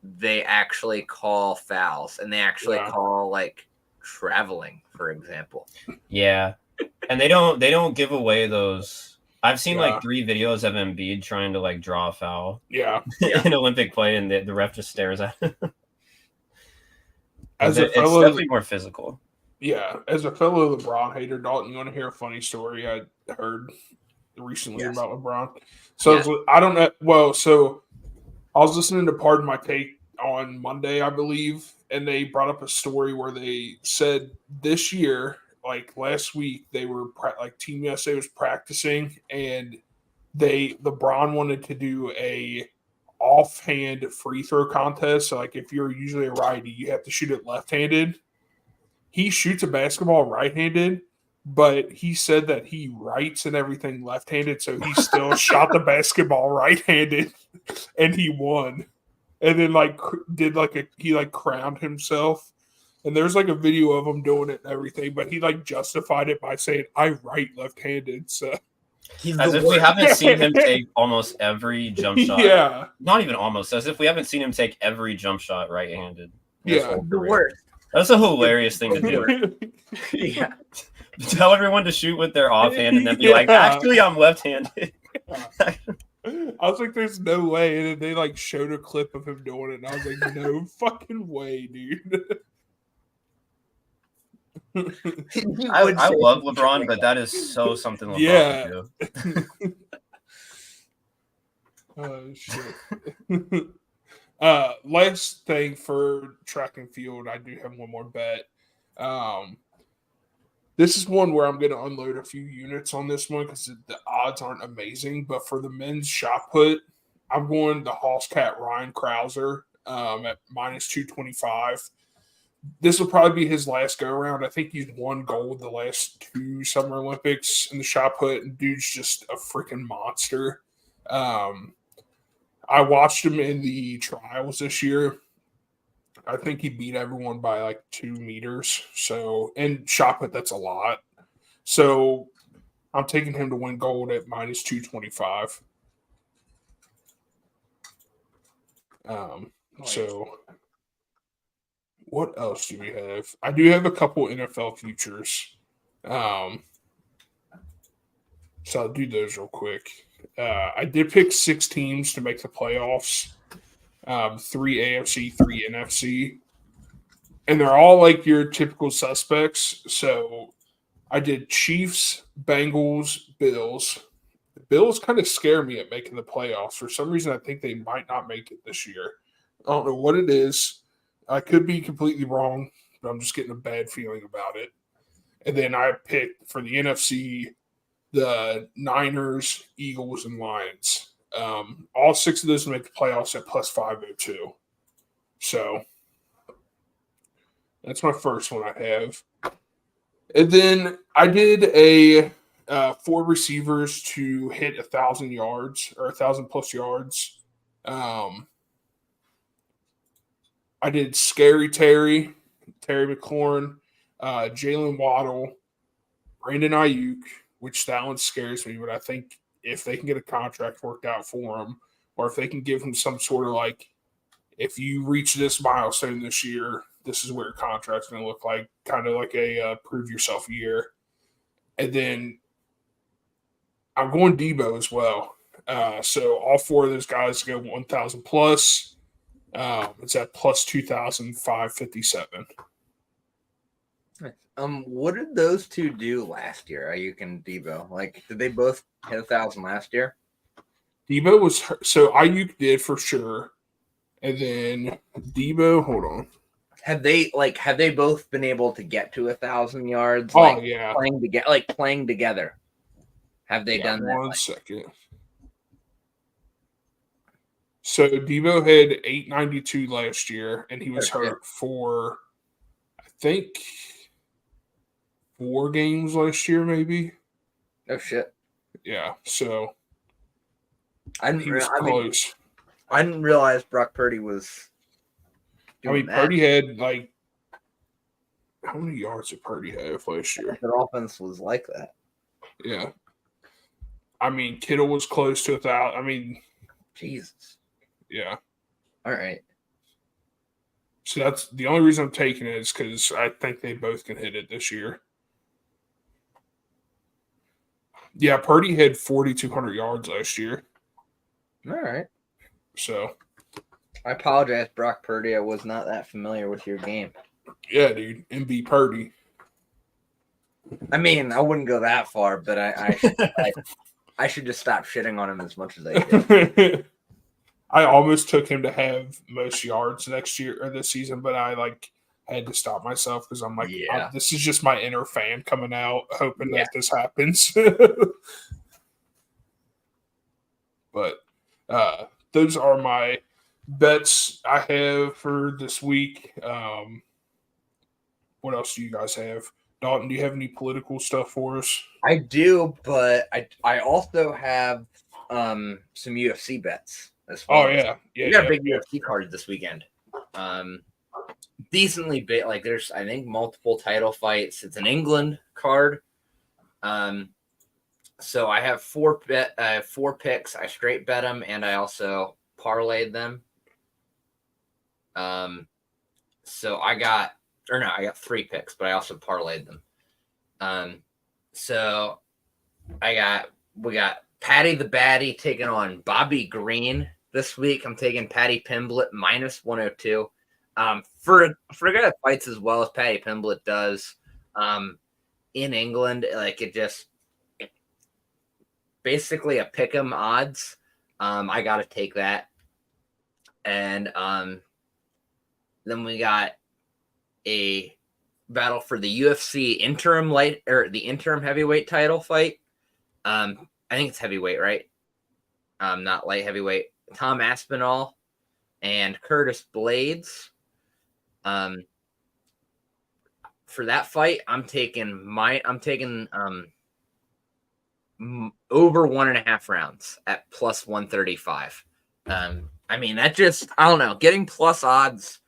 they actually call fouls and they actually call like traveling, for example. Yeah, and they don't give away those. I've seen like 3 videos of Embiid trying to like draw a foul. Yeah. In Olympic play, and the ref just stares at him. As it's a fellow, definitely more physical. Yeah, as a fellow LeBron hater, Dalton, you want to hear a funny story I heard recently about LeBron? So I don't know. Well, so I was listening to Pardon My Take on Monday, I believe, and they brought up a story where they said this year, like last week, they were like Team USA was practicing, and LeBron wanted to do a offhand free throw contest. So like if you're usually a righty, you have to shoot it left-handed. He shoots a basketball right-handed, but he said that he writes and everything left-handed, so he still shot the basketball right-handed, and he won. And then he crowned himself, and there's like a video of him doing it and everything, but he like justified it by saying, "I write left-handed." So as if we haven't seen him take almost every jump shot. Yeah, not even almost. As if we haven't seen him take every jump shot right-handed. Yeah, the worst. That's a hilarious thing to do. Yeah. Tell everyone to shoot with their offhand and then be like, actually, I'm left-handed. I was like, there's no way. And then they like showed a clip of him doing it. And I was like, no fucking way, dude. I love LeBron, but that is so something LeBron would do. Oh, shit. Last thing for track and field, I do have one more bet. This is one where I'm going to unload a few units on this one because the odds aren't amazing. But for the men's shot put, I'm going the Hallscat Ryan Krauser at minus 225. This will probably be his last go around. I think he's won gold the last 2 Summer Olympics in the shot put, and dude's just a freaking monster. I watched him in the trials this year. I think he beat everyone by like 2 meters. So, and shot put, that's a lot. So, I'm taking him to win gold at minus 225. So, what else do we have? I do have a couple NFL futures. So I'll do those real quick. I did pick 6 teams to make the playoffs. 3 AFC, 3 NFC. And they're all like your typical suspects. So I did Chiefs, Bengals, Bills. The Bills kind of scare me at making the playoffs. For some reason, I think they might not make it this year. I don't know what it is. I could be completely wrong, but I'm just getting a bad feeling about it. And then I picked for the NFC the Niners, Eagles, and Lions. All 6 of those make the playoffs at plus 502. So that's my first one I have. And then I did a 4 receivers to hit 1,000 yards or 1,000 plus yards. I did Scary Terry, Terry McLaurin, Jalen Waddle, Brandon Ayuk, which that one scares me, but I think if they can get a contract worked out for him, or if they can give him some sort of like, if you reach this milestone this year, this is what your contract's going to look like, kind of like a prove yourself year. And then I'm going Debo as well. So all 4 of those guys go 1,000 plus. It's at plus 2,557. What did those two do last year? Ayuk and Debo. Like, did they both hit 1,000 last year? Debo was so Ayuk did for sure, and then Debo. Hold on. Have they both been able to get to 1,000 yards? Oh Like, yeah, playing together. Have they done that? One second. So Debo had 892 last year, and he was hurt for, I think, 4 games last year, maybe. Oh shit! Yeah, so he was close. I didn't realize Brock Purdy was. Purdy had like, how many yards did Purdy have last year? Their offense was like that. Yeah. Kittle was close to 1,000. Jesus. Yeah. All right. So that's the only reason I'm taking it is because I think they both can hit it this year. Yeah, Purdy had 4,200 yards last year. All right. So. I apologize, Brock Purdy. I was not that familiar with your game. Yeah, dude. MB Purdy. I wouldn't go that far, but I should just stop shitting on him as much as I did. I almost took him to have most yards next year or this season, but I had to stop myself because I'm like, this is just my inner fan coming out, hoping that this happens. But those are my bets I have for this week. What else do you guys have? Dalton, do you have any political stuff for us? I do, but I also have some UFC bets as well. Oh yeah, we got a big UFC card this weekend. Decently big. Like there's I think multiple title fights. It's an England card. So I have 4 picks. I straight bet them, and I also parlayed them. So I got 3 picks, but I also parlayed them. So we got Patty the Batty taking on Bobby Green this week. I'm taking Patty Pimblett minus 102. For a guy that fights as well as Patty Pimblett does, in England, like it just basically a pick'em odds. I got to take that. And then we got a battle for the UFC interim heavyweight title fight. I think it's heavyweight, right? Not light heavyweight. Tom Aspinall and Curtis Blades. For that fight, I'm taking over 1.5 rounds at plus 135. That just, I don't know, getting plus odds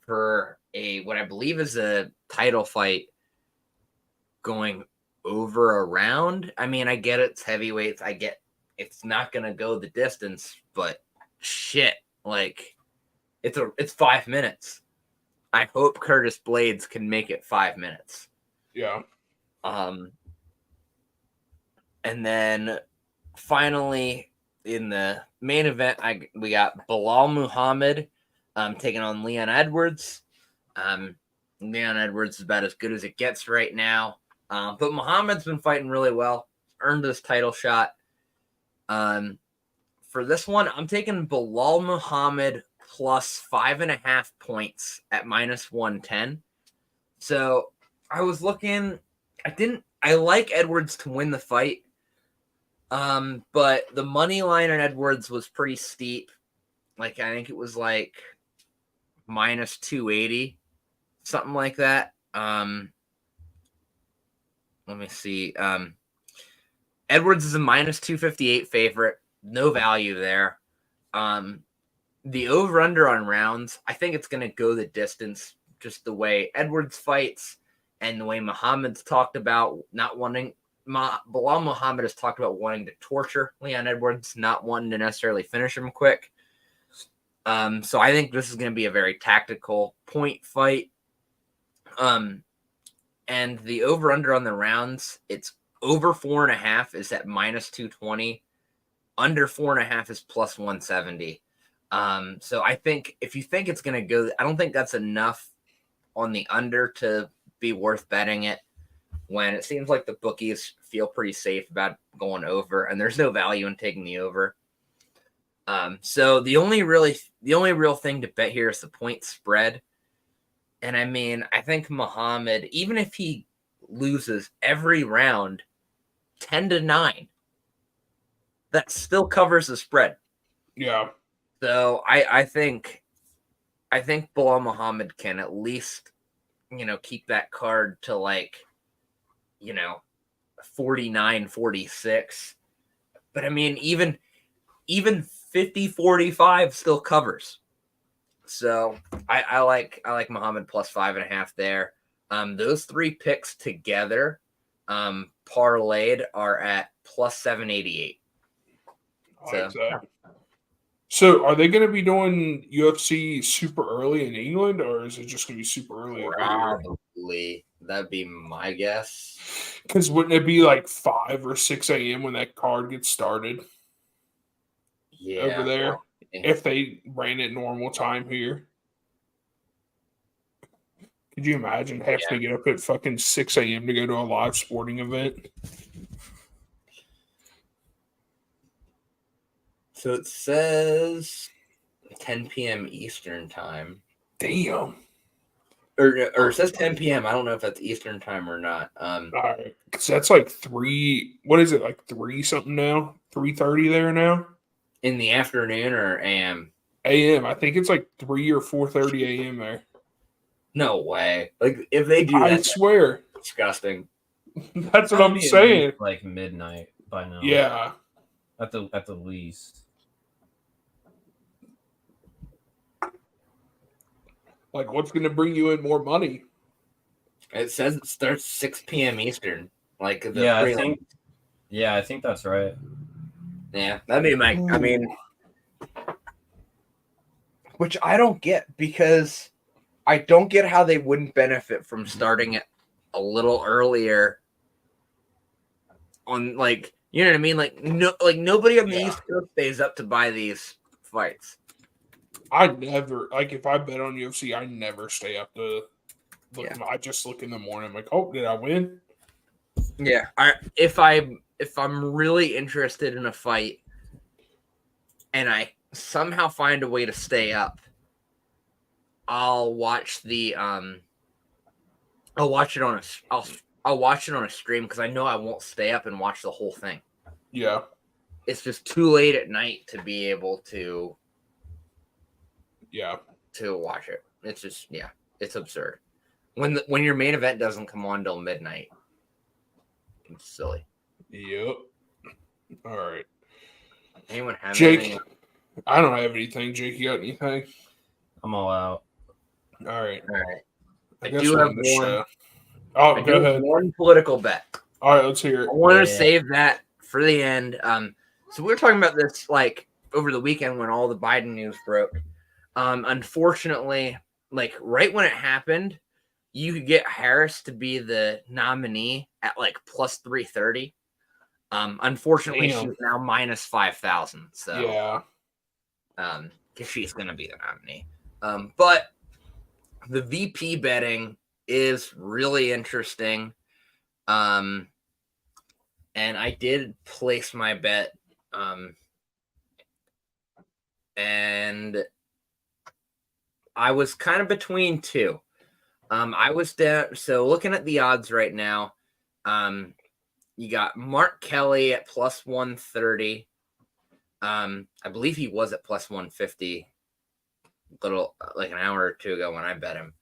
for what I believe is a title fight going over a round. I get it's heavyweights. I get it's not going to go the distance, but shit, like it's 5 minutes. I hope Curtis Blades can make it 5 minutes. Yeah. And then finally in the main event, we got Bilal Muhammad taking on Leon Edwards. Leon Edwards is about as good as it gets right now. But Muhammad's been fighting really well, earned this title shot. For this one, I'm taking Bilal Muhammad plus 5.5 points at minus 110. So I was looking, I like Edwards to win the fight. But the money line on Edwards was pretty steep. Like, I think it was like minus 280, something like that. Let me see. Edwards is a minus 258 favorite. No value there. The over-under on rounds, I think it's going to go the distance, just the way Edwards fights and the way Muhammad's talked about not wanting. Bilal Muhammad has talked about wanting to torture Leon Edwards, not wanting to necessarily finish him quick. So I think this is going to be a very tactical point fight. And the over-under on the rounds, it's over 4.5 is at minus 220. Under 4.5 is plus 170. So I think if you think it's going to go, I don't think that's enough on the under to be worth betting it, when it seems like the bookies feel pretty safe about going over, and there's no value in taking the over. So the only real thing to bet here is the point spread. And I mean, I think Muhammad, even if he loses every round 10-9, that still covers the spread. Yeah. So I think Bilal Muhammad can at least, keep that card to 49-46. But I mean, even 50-45 still covers. So I like Muhammad plus 5.5 there. Those three picks together, parlayed, are at plus 788. So are they going to be doing UFC super early in England, or is it just going to be super early? Probably. That'd be my guess. Because wouldn't it be like 5 or 6 a.m. when that card gets started? Yeah, over there, if they ran at normal time here. Could you imagine having to get up at fucking 6 a.m. to go to a live sporting event? So it says 10 p.m. Eastern time. Damn. Or it says 10 p.m. I don't know if that's Eastern time or not. All right. Because that's like 3. What is it? Like 3 something now? 3:30 there now? In the afternoon or AM? AM. I think it's like 3 or 4:30 AM there. No way. Like, if they do that, I swear. Disgusting. That's what I'm saying. Like midnight by now. Yeah. At the least. Like, what's going to bring you in more money? It says it starts 6 p.m. Eastern. Like, I think that's right. Yeah, that'd be my. I mean, which I don't get, because I don't get how they wouldn't benefit from starting it a little earlier. On, like, you know what I mean? Like, nobody on the East Coast stays up to buy these fights. I never, like, if I bet on UFC, I never stay up to look. Yeah. I just look in the morning. I'm like, oh, did I win? Yeah. If I'm really interested in a fight and I somehow find a way to stay up, I'll watch the I'll watch it on a stream, because I know I won't stay up and watch the whole thing. Yeah. It's just too late at night to be able to to watch it. It's just it's absurd. When your main event doesn't come on till midnight. It's silly. Yep. All right. Anyone have Jake? anything? I don't have anything. Jake, you got anything? I'm all out. All right. I do have one. Oh, go ahead. One political bet. All right, let's hear it. I want to save that for the end. So we were talking about this like over the weekend when all the Biden news broke. Unfortunately, like right when it happened, you could get Harris to be the nominee at like plus 330. Unfortunately, Damn. she's now minus 5,000. So Yeah. because she's going to be the nominee. But the VP betting is really interesting. And I did place my bet. And I was kind of between two. I was down. So looking at the odds right now, you got Mark Kelly at plus 130. I believe he was at plus 150 little like an hour or two ago when I bet him.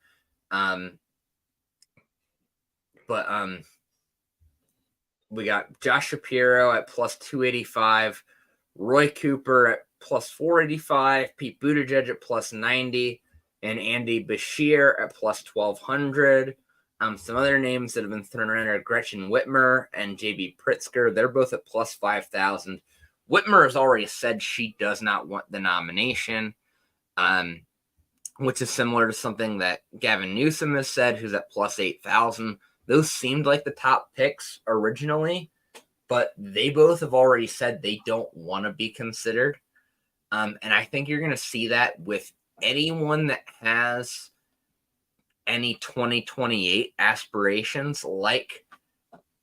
But we got Josh Shapiro at plus 285, Roy Cooper at plus 485, Pete Buttigieg at plus 90, and Andy Bashir at plus 1200. Some other names that have been thrown around are Gretchen Whitmer and JB Pritzker. They're both at plus 5,000. Whitmer has already said she does not want the nomination, which is similar to something that Gavin Newsom has said, who's at plus 8,000. Those seemed like the top picks originally, but they both have already said they don't want to be considered. And I think you're going to see that with anyone that has any 2028 aspirations, like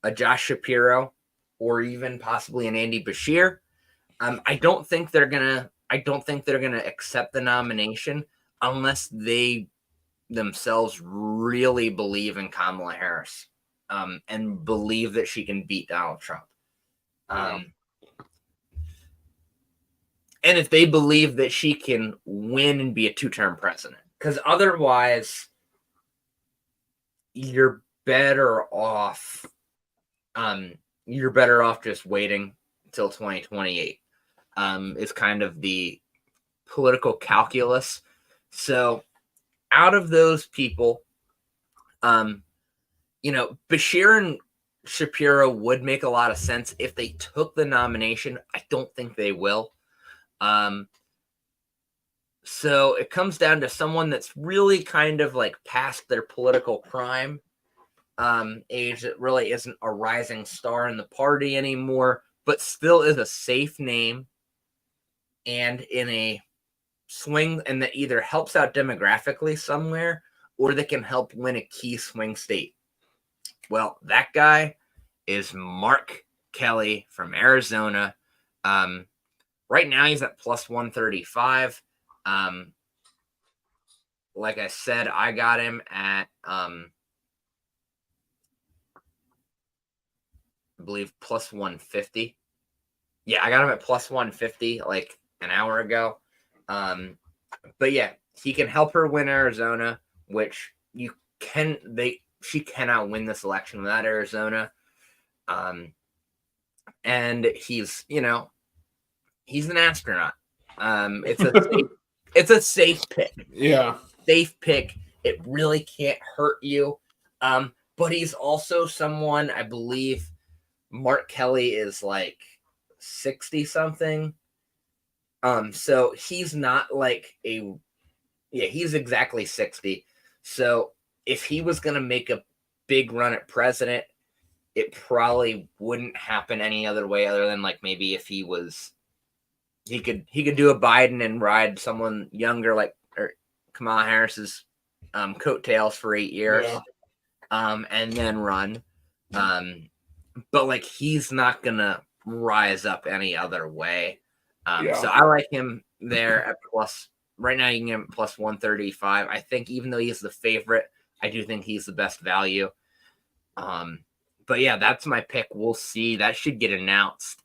a Josh Shapiro or even possibly an Andy Bashir. I don't think they're gonna accept the nomination unless they themselves really believe in Kamala Harris and believe that she can beat Donald Trump. And if they believe that she can win and be a two-term president, because otherwise you're better off just waiting until 2028 is kind of the political calculus. So out of those people, Bashir and Shapiro would make a lot of sense if they took the nomination. I don't think they will. So it comes down to someone that's really kind of like past their political prime age, that really isn't a rising star in the party anymore, but still is a safe name and in a swing, and that either helps out demographically somewhere or that can help win a key swing state. Well, that guy is Mark Kelly from Arizona. Right now he's at plus 135. Like I said, I got him at I believe plus 150. Yeah, I got him at plus 150 like an hour ago. But yeah, he can help her win Arizona, which she cannot win this election without Arizona. And he's an astronaut. It's a safe pick. Yeah. Safe pick. It really can't hurt you. But he's also someone, I believe Mark Kelly is like 60 something. So he's not like he's exactly 60. So if he was going to make a big run at president, it probably wouldn't happen any other way other than like maybe if he could do a Biden and ride someone younger like Kamala Harris's coattails for 8 years, and then run. But like he's not gonna rise up any other way. So I like him there at plus. Right now you can get him plus 135. I think even though he's the favorite, I do think he's the best value. But yeah, that's my pick. We'll see. That should get announced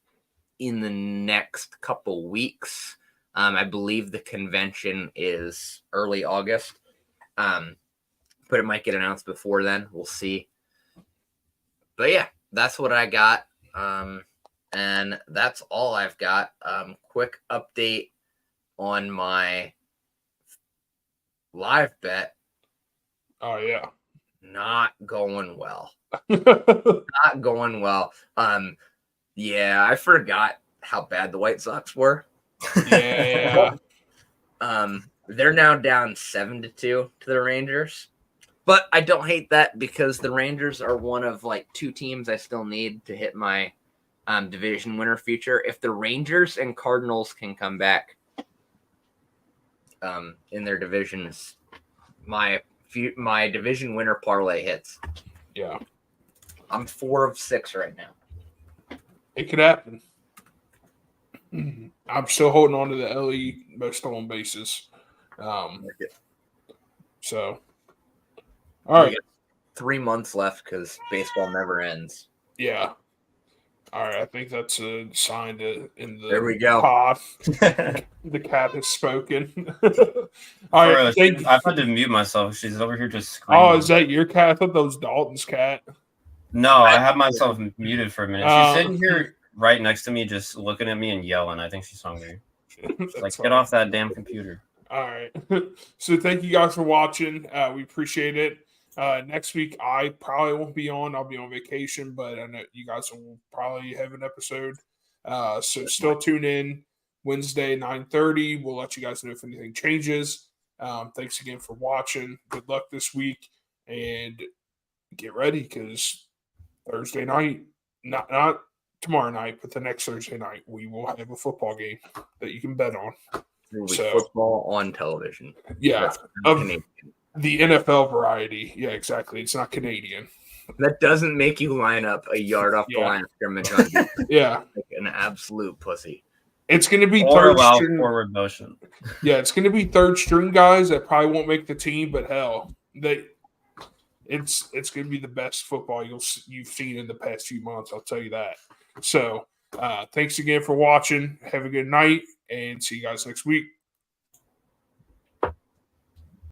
in the next couple weeks. I believe the convention is early August. But it might get announced before then. We'll see. But yeah, that's what I got. And that's all I've got. Quick update on my live bet. Oh, yeah. Not going well. Not going well. Yeah, I forgot how bad the White Sox were. Yeah. They're now down 7-2 to the Rangers. But I don't hate that because the Rangers are one of like two teams I still need to hit my division winner future. If the Rangers and Cardinals can come back in their divisions, my division winner parlay hits. Yeah. I'm 4 of 6 right now. It could happen. I'm still holding on to the LE most stolen bases. So, all right. 3 months left because baseball never ends. Yeah. All right. I think that's a sign to in the There we go. pod. The cat has spoken. All right. I've had to mute myself. She's over here just screaming. Oh, is that your cat? I thought that was Dalton's cat. No, I have myself muted for a minute. She's sitting here right next to me, just looking at me and yelling. I think she's hungry. Like, get off that damn computer. All right. So thank you guys for watching. We appreciate it. Next week, I probably won't be on. I'll be on vacation, but I know you guys will probably have an episode. So still tune in Wednesday, 9:30. We'll let you guys know if anything changes. Thanks again for watching. Good luck this week, and get ready because Thursday night, not tomorrow night, but the next Thursday night, we will have a football game that you can bet on. So, football on television. Yeah. The NFL variety. Yeah, exactly. It's not Canadian. That doesn't make you line up a yard off the line of scrimmage on defense. Yeah. Like an absolute pussy. It's going to be third string forward motion. Yeah, it's going to be third string guys that probably won't make the team, but hell, it's going to be the best football you've seen in the past few months. I'll tell you that. So, thanks again for watching. Have a good night, and see you guys next week.